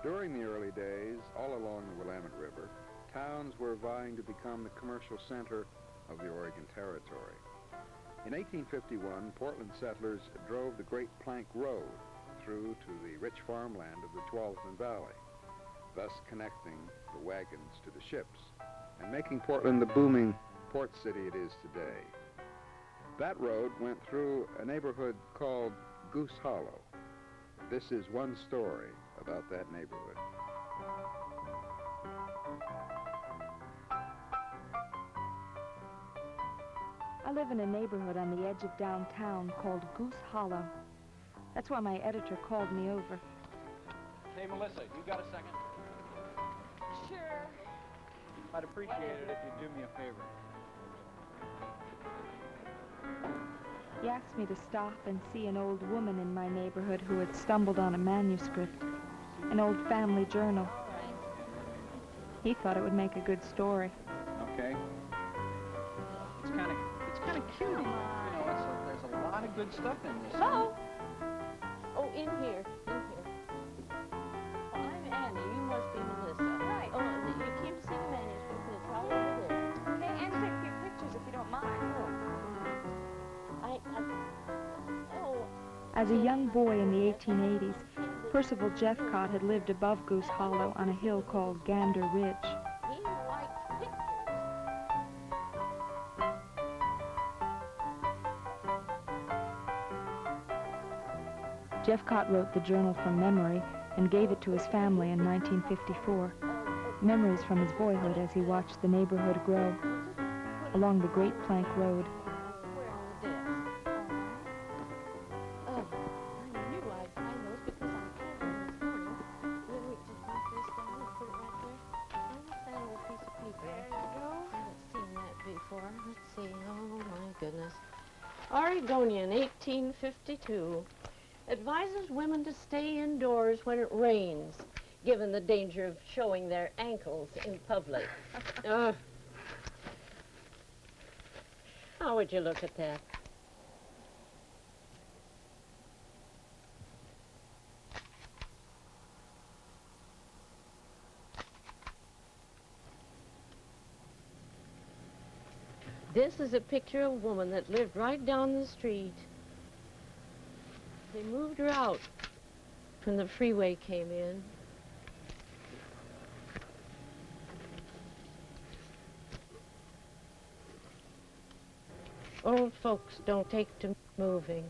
During the early days, all along the Willamette River, towns were vying to become the commercial center of the Oregon Territory. In 1851, Portland settlers drove the Great Plank Road through to the rich farmland of the Tualatin Valley, thus connecting the wagons to the ships and making Portland the booming port city it is today. That road went through a neighborhood called Goose Hollow. This is one story about that neighborhood. I live in a neighborhood on the edge of downtown called Goose Hollow. That's why my editor called me over. Hey, Melissa, you got a second? Sure. I'd appreciate it if you'd do me a favor. He asked me to stop and see an old woman in my neighborhood who had stumbled on a manuscript, an old family journal. He thought it would make a good story. Okay. It's kind of cute. You know, there's a lot of good stuff in this. Hello? Oh, in here. Oh, I'm Annie. You must be Melissa. Right. Oh, you came to see the manuscript, and it's all over there. Okay, and take a few pictures if you don't mind. As a young boy in the 1880s, Percival Jeffcott had lived above Goose Hollow on a hill called Gander Ridge. He liked pictures. Jeffcott wrote the journal from memory and gave it to his family in 1954. Memories from his boyhood as he watched the neighborhood grow along the Great Plank Road. Oregonian, 1852, advises women to stay indoors when it rains, given the danger of showing their ankles in public. How would you look at that? This is a picture of a woman that lived right down the street. They moved her out when the freeway came in. Old folks don't take to moving.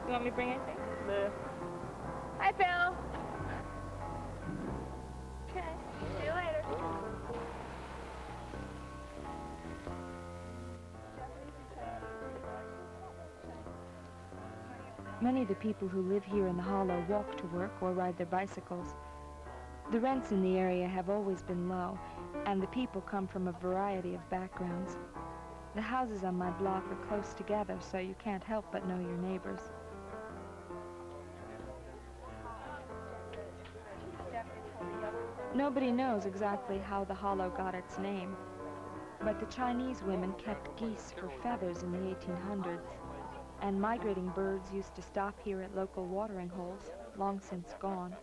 You want me to bring anything? Nah. Hi, Phil. Okay, see you later. Many of the people who live here in the Hollow walk to work or ride their bicycles. The rents in the area have always been low, and the people come from a variety of backgrounds. The houses on my block are close together, so you can't help but know your neighbors. Nobody knows exactly how the Hollow got its name, but the Chinese women kept geese for feathers in the 1800s, and migrating birds used to stop here at local watering holes, long since gone.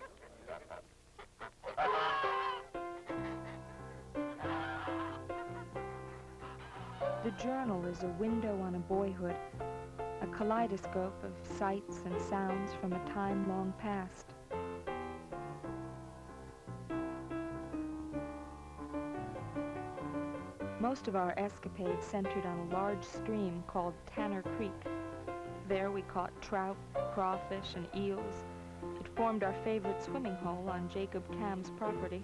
The journal is a window on a boyhood, a kaleidoscope of sights and sounds from a time long past. Most of our escapades centered on a large stream called Tanner Creek. There we caught trout, crawfish, and eels. It formed our favorite swimming hole on Jacob Cam's property.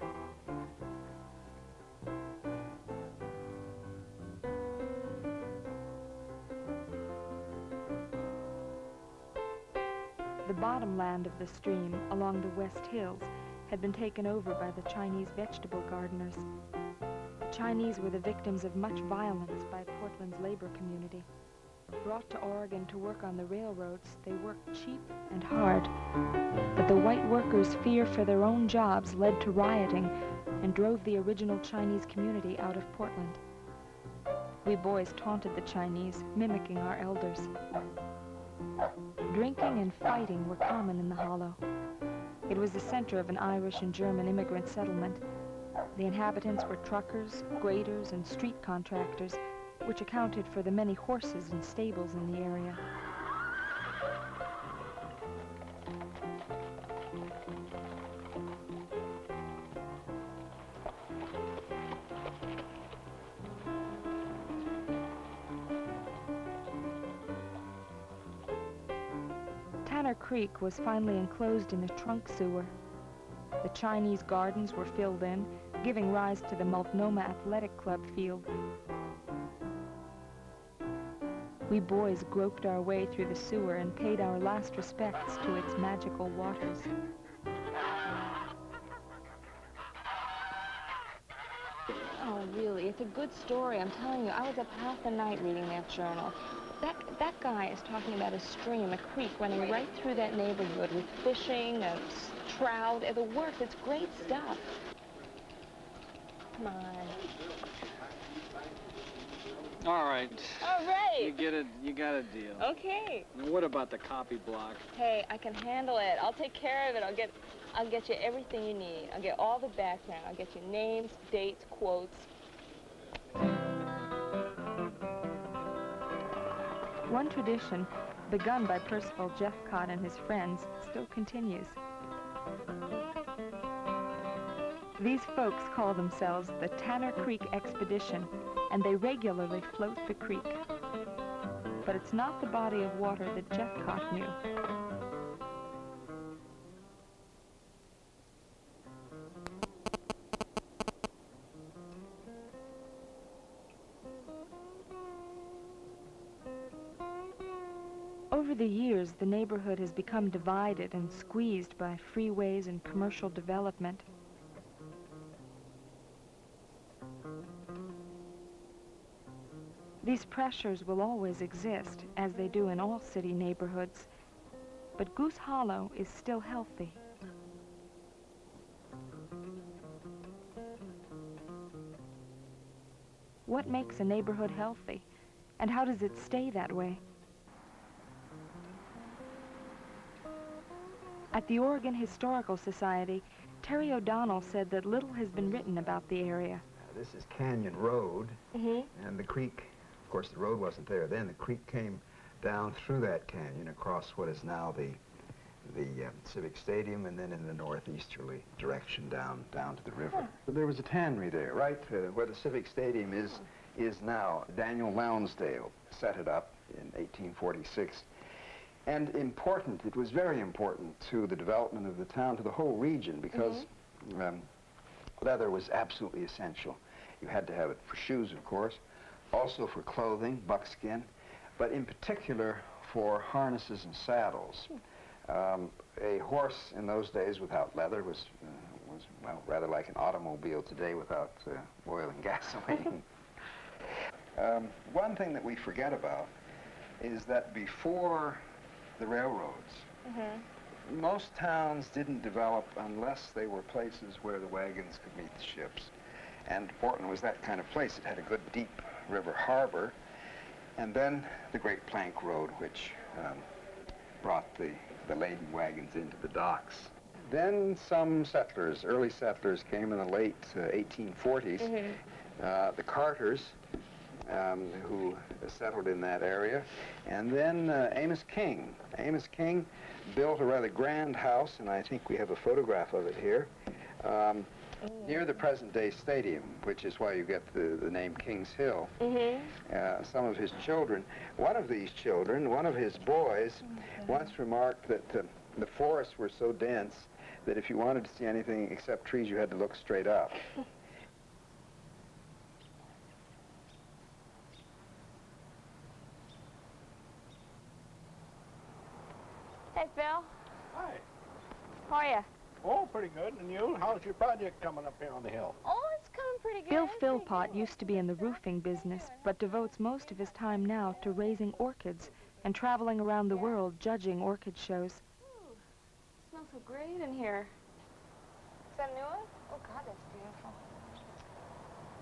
The bottomland of the stream, along the West Hills, had been taken over by the Chinese vegetable gardeners. The Chinese were the victims of much violence by Portland's labor community. Brought to Oregon to work on the railroads, they worked cheap and hard. But the white workers' fear for their own jobs led to rioting and drove the original Chinese community out of Portland. We boys taunted the Chinese, mimicking our elders. Drinking and fighting were common in the Hollow. It was the center of an Irish and German immigrant settlement. The inhabitants were truckers, graders, and street contractors, which accounted for the many horses and stables in the area. Tanner Creek was finally enclosed in a trunk sewer. The Chinese gardens were filled in, giving rise to the Multnomah Athletic Club field. We boys groped our way through the sewer and paid our last respects to its magical waters. Oh, really, it's a good story. I'm telling you, I was up half the night reading that journal. That guy is talking about a stream, a creek running right through that neighborhood with fishing, trout, the works. It's great stuff. Come on. All right. All right. You get it. You got a deal. Okay. What about the copy block? Hey, I can handle it. I'll take care of it. I'll get you everything you need. I'll get all the background. I'll get you names, dates, quotes. One tradition, begun by Percival Jeffcott and his friends, still continues. These folks call themselves the Tanner Creek Expedition, and they regularly float the creek. But it's not the body of water that Jeffcott knew. Over the years, the neighborhood has become divided and squeezed by freeways and commercial development. These pressures will always exist, as they do in all city neighborhoods, but Goose Hollow is still healthy. What makes a neighborhood healthy, and how does it stay that way? At the Oregon Historical Society, Terry O'Donnell said that little has been written about the area. This is Canyon Road, and the creek, of course the road wasn't there then, the creek came down through that canyon across what is now the Civic Stadium, and then in the northeasterly direction down to the river. There was a tannery there, right where the Civic Stadium is now. Daniel Lounsdale set it up in 1846. And important, it was very important to the development of the town, to the whole region, because leather was absolutely essential. You had to have it for shoes, of course, also for clothing, buckskin, but in particular for harnesses and saddles. A horse in those days without leather was well, rather like an automobile today without oil and gasoline. One thing that we forget about is that before the railroads, most towns didn't develop unless they were places where the wagons could meet the ships. And Portland was that kind of place. It had a good deep river harbor, and then the Great Plank Road, which brought the laden wagons into the docks. Then some settlers, early settlers, came in the late 1840s. The Carters, who settled in that area, and then Amos King. Amos King built a rather grand house, and I think we have a photograph of it here, near the present-day stadium, which is why you get the name Kings Hill. Some of his children, one of these children, one of his boys, once remarked that the forests were so dense that if you wanted to see anything except trees, you had to look straight up. Hey, Phil. Hi. How are you? Oh, pretty good. And you? How's your project coming up here on the hill? Oh, it's coming pretty good. Bill Philpott used to be in the roofing business, but devotes most of his time now to raising orchids and traveling around the world judging orchid shows. Ooh, it smells so great in here. Is that a new one? Oh, God, that's beautiful.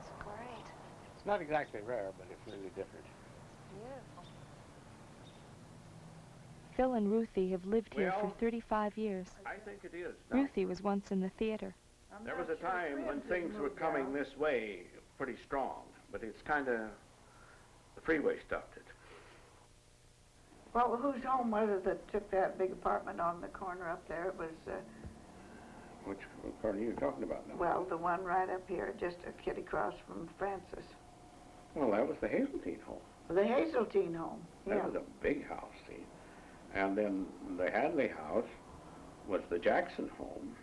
It's great. It's not exactly rare, but it's really different. It's beautiful. Phil and Ruthie have lived here for 35 years. I think it is. Now, Ruthie was once in the theater. there was a time when things were coming this way pretty strong, but it's kind of, the freeway stopped it. Well, whose home was it that took that big apartment on the corner up there? It was, Which part are you talking about now? well, the one right up here, just a kitty across from Francis. Well, that was the Hazeltine home. The Hazeltine home, That yeah. was a big house, see. And then the Hadley house was the Jackson home.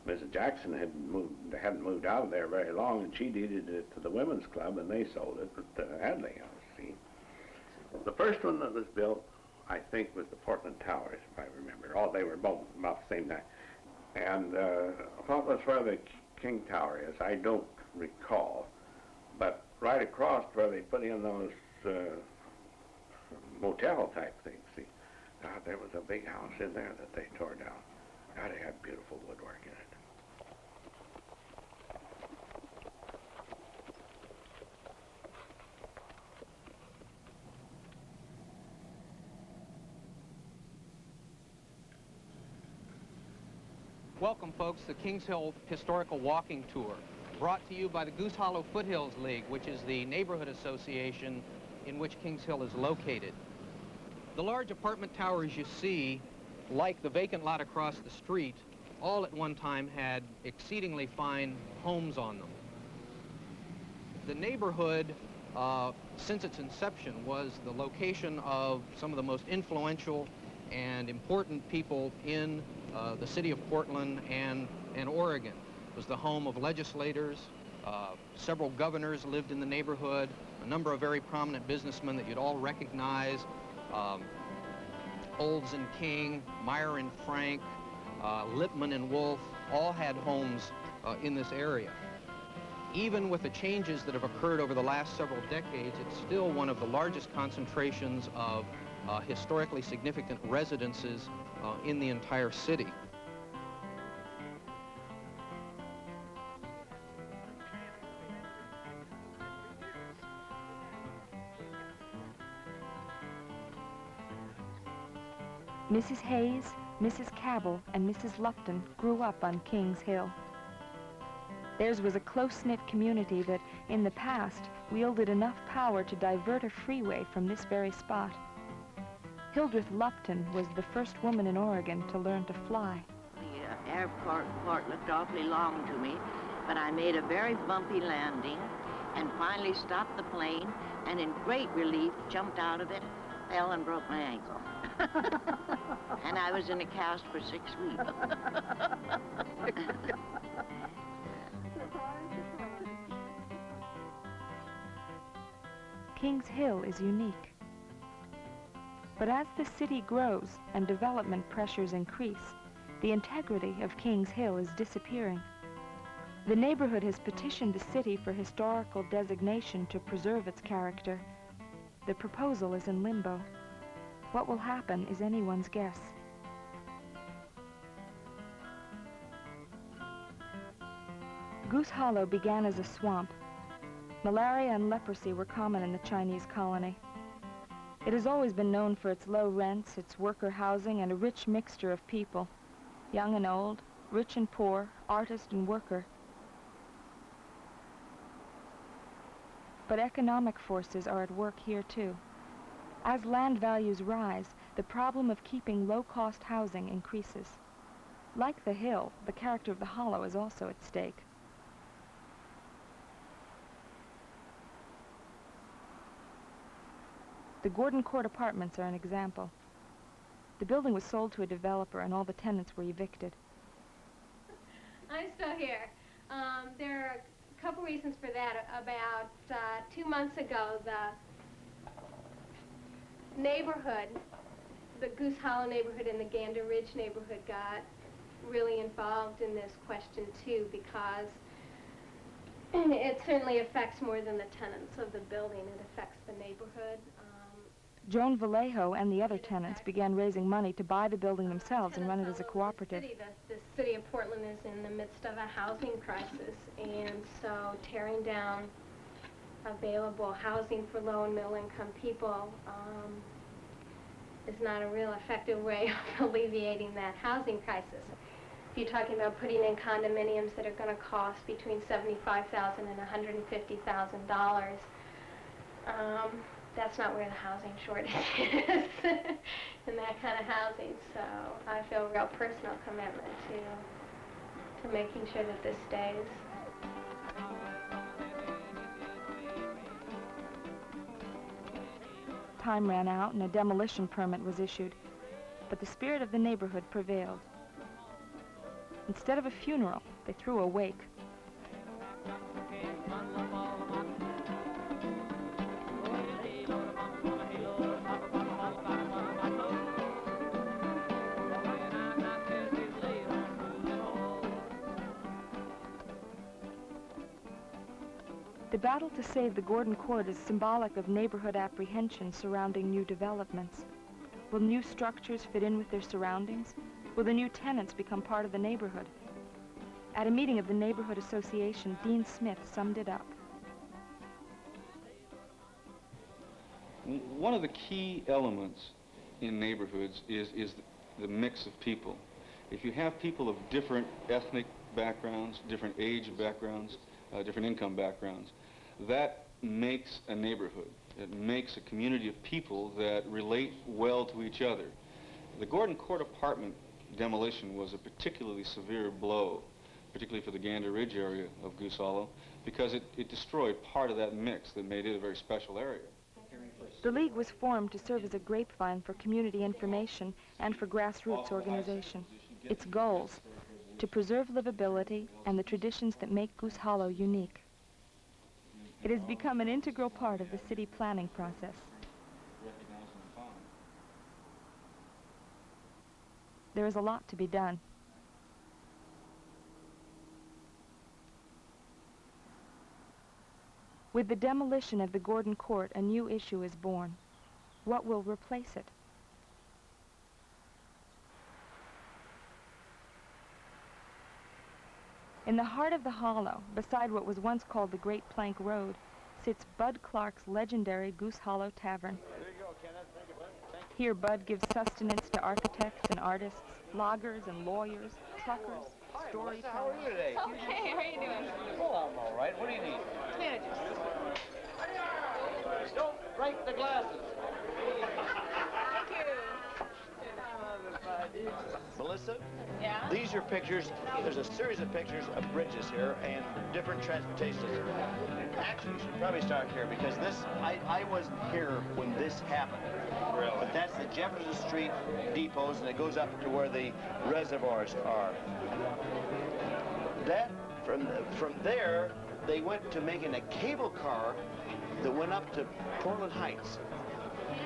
Mrs. Jackson hadn't moved out of there very long, and she deeded it to the women's club, and they sold it at the Hadley house, see. The first one that was built, I think, was the Portland Towers, if I remember. They were both about the same time. And what was where the King Tower is, I don't recall. But right across where they put in those motel-type things, see. There was a big house in there that they tore down. God, it had beautiful woodwork in it. Welcome, folks, to Kings Hill Historical Walking Tour, brought to you by the Goose Hollow Foothills League, which is the neighborhood association in which Kings Hill is located. The large apartment towers you see, like the vacant lot across the street, all at one time had exceedingly fine homes on them. The neighborhood, since its inception, was the location of some of the most influential and important people in the city of Portland and Oregon. It was the home of legislators. Several governors lived in the neighborhood, a number of very prominent businessmen that you'd all recognize. Olds and King, Meyer and Frank, Lippman and Wolf, all had homes in this area. Even with the changes that have occurred over the last several decades, it's still one of the largest concentrations of historically significant residences in the entire city. Mrs. Hayes, Mrs. Cabell, and Mrs. Lupton grew up on Kings Hill. Theirs was a close-knit community that, in the past, wielded enough power to divert a freeway from this very spot. Hildreth Lupton was the first woman in Oregon to learn to fly. The airport looked awfully long to me, but I made a very bumpy landing and finally stopped the plane and in great relief jumped out of it, fell and broke my ankle. And I was in a cast for 6 weeks. Kings Hill is unique. But as the city grows and development pressures increase, the integrity of Kings Hill is disappearing. The neighborhood has petitioned the city for historical designation to preserve its character. The proposal is in limbo. What will happen is anyone's guess. Goose Hollow began as a swamp. Malaria and leprosy were common in the Chinese colony. It has always been known for its low rents, its worker housing, and a rich mixture of people, young and old, rich and poor, artist and worker. But economic forces are at work here too. As land values rise, the problem of keeping low-cost housing increases. Like the hill, the character of the hollow is also at stake. The Gordon Court Apartments are an example. The building was sold to a developer and all the tenants were evicted. I'm still here. There are a couple reasons for that. About 2 months ago, the neighborhood, the Goose Hollow neighborhood and the Gander Ridge neighborhood got really involved in this question too, because it certainly affects more than the tenants of the building. It affects the neighborhood. Joan Vallejo and the other tenants began raising money to buy the building themselves and run it as a cooperative. The city of Portland is in the midst of a housing crisis, and so tearing down available housing for low and middle income people is not a real effective way of alleviating that housing crisis. If you're talking about putting in condominiums that are going to cost between $75,000 and $150,000, that's not where the housing shortage is in that kind of housing. So I feel a real personal commitment to making sure that this stays. Time ran out and a demolition permit was issued, but the spirit of the neighborhood prevailed. Instead of a funeral, they threw a wake. The battle to save the Gordon Court is symbolic of neighborhood apprehension surrounding new developments. Will new structures fit in with their surroundings? Will the new tenants become part of the neighborhood? At a meeting of the Neighborhood Association, Dean Smith summed it up. One of the key elements in neighborhoods is the mix of people. If you have people of different ethnic backgrounds, different age backgrounds, different income backgrounds, that makes a neighborhood. It makes a community of people that relate well to each other. The Gordon Court apartment demolition was a particularly severe blow, particularly for the Gander Ridge area of Goose Hollow, because it destroyed part of that mix that made it a very special area. The League was formed to serve as a grapevine for community information and for grassroots organization. Its goals: to preserve livability and the traditions that make Goose Hollow unique. It has become an integral part of the city planning process. There is a lot to be done. With the demolition of the Gordon Court, a new issue is born. What will replace it? In the heart of the hollow, beside what was once called the Great Plank Road, sits Bud Clark's legendary Goose Hollow Tavern. There you go, Kenneth. Thank you, bud. Thank you. Here, Bud gives sustenance to architects and artists, loggers and lawyers, truckers, storytellers. How are you today? Okay, how are you doing? Well, I'm all right. What do you need? Tomatoes. Don't break the glasses. Thank you. Melissa? Yeah? These are pictures. There's a series of pictures of bridges here and different transportation systems. Actually, you should probably start here because this, I wasn't here when this happened. Really? But that's the Jefferson Street depots and it goes up to where the reservoirs are. That, from there, they went to making a cable car that went up to Portland Heights.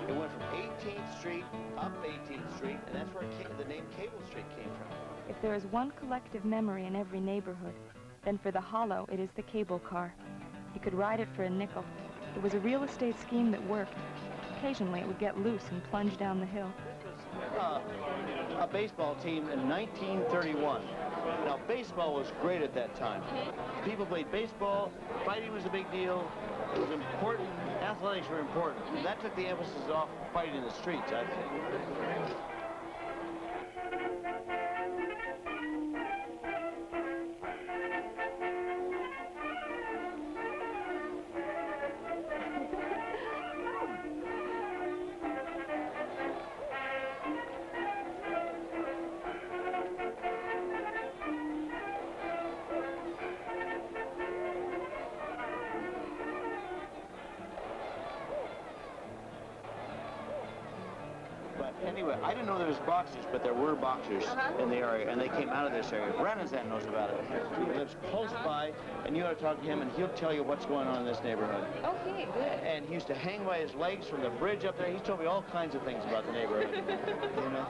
It went from 18th Street up 18th Street, and that's where the name Cable Street came from. If there is one collective memory in every neighborhood, then for the Hollow, it is the cable car. You could ride it for a nickel. It was a real estate scheme that worked. Occasionally, it would get loose and plunge down the hill. A baseball team in 1931. Now, baseball was great at that time. People played baseball, fighting was a big deal. It was important, athletics were important. And that took the emphasis off fighting in the streets, I think. you what, I didn't know there was boxers, but there were boxers in the area, and they came out of this area. Branazan knows about it. He lives close by, and you ought to talk to him, and he'll tell you what's going on in this neighborhood. Okay, good. And he used to hang by his legs from the bridge up there. He's told me all kinds of things about the neighborhood. You know?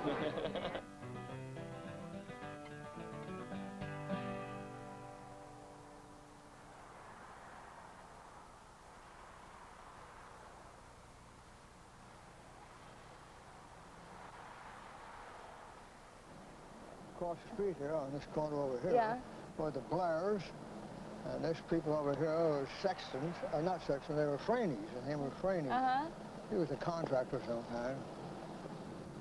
Across the street here, on this corner over here, Yeah. were the Blairs, and this people over here were Sextons, or not Sextons, they were Frainies. His name was Franey. He was a contractor of some kind.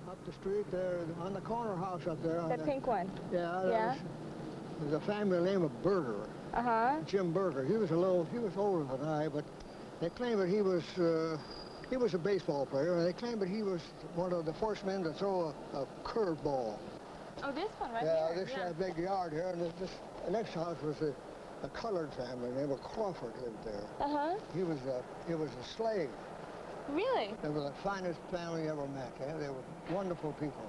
Up the street there, on the corner house up there. That pink one? Yeah. There's a family named of Berger. Jim Berger. He was older than I, but they claim that he was a baseball player, and they claim that he was one of the first men to throw a curveball. Oh, this one right here. here. Yeah, this big yard here, and the next house was a colored family named Crawford lived there. He was a slave. Really? They were the finest family ever met. They were wonderful people.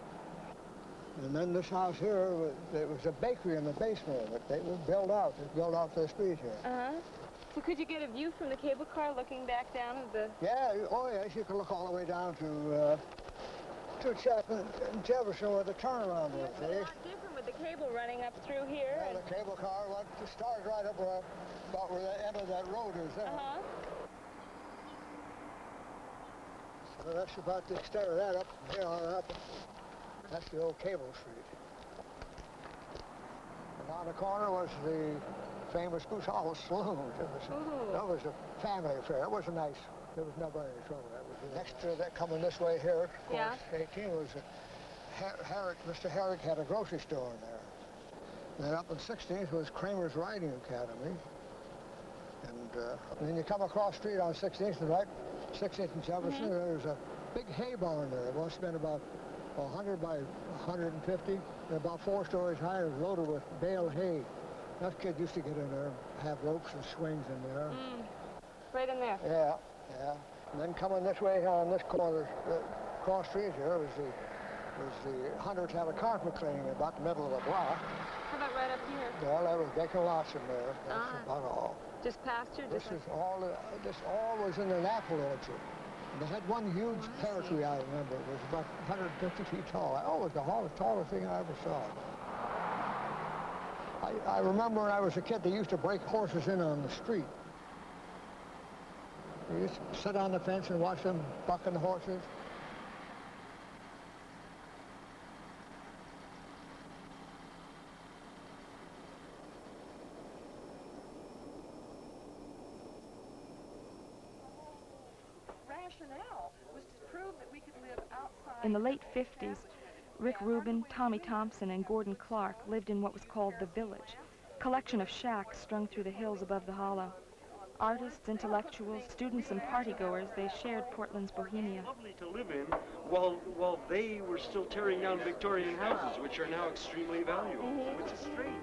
And then this house here, there was a bakery in the basement of it. It was built out. It was built out to the street here. So could you get a view from the cable car looking back down at the... Yeah, oh yes, you could look all the way down to Jefferson where the turnaround is. It's a lot different with the cable running up through here. Yeah, the cable car started right up about where the end of that road is there. So that's about the extent of that up from here on up. That's the old cable street. And on the corner was the famous Goose Hollow Saloon. That was a family affair. It was nice. There was never any trouble. Next to that, coming this way here, of course, 18 was Herrick. Mr. Herrick had a grocery store in there. And then up in 16th was Kramer's Riding Academy. And then you come across the street on 16th and right, 16th and Jefferson, there's a big hay barn there. It must have been about 100 by 150, and about 4 stories high. It was loaded with bale hay. Us kids used to get in there, have ropes and swings in there. Right in there. Yeah. And then coming this way on this corner, cross street here, was the hunters had a carpet cleaning about the middle of the block. How about right up here? Well, there was vacant lots in there. That's about all. Just pasture? This all was in an apple orchard. And they had one huge pear tree, I remember. It was about 150 feet tall. Oh, it was the tallest thing I ever saw. I remember when I was a kid, they used to break horses in on the street. You used to sit on the fence and watch them bucking the horses. In the late 50s, Rick Rubin, Tommy Thompson, and Gordon Clark lived in what was called the Village, a collection of shacks strung through the hills above the hollow. Artists, intellectuals, students, and partygoers, they shared Portland's bohemia. Lovely to live in while they were still tearing down Victorian houses, which are now extremely valuable, which is strange.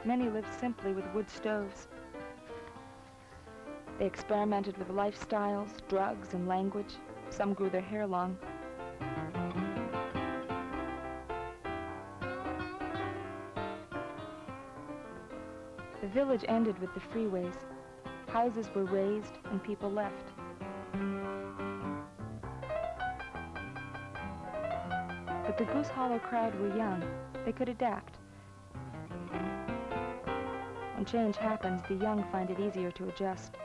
Many lived simply with wood stoves. They experimented with lifestyles, drugs, and language. Some grew their hair long. The village ended with the freeways. Houses were raised and people left. But the Goose Hollow crowd were young. They could adapt. When change happens, the young find it easier to adjust.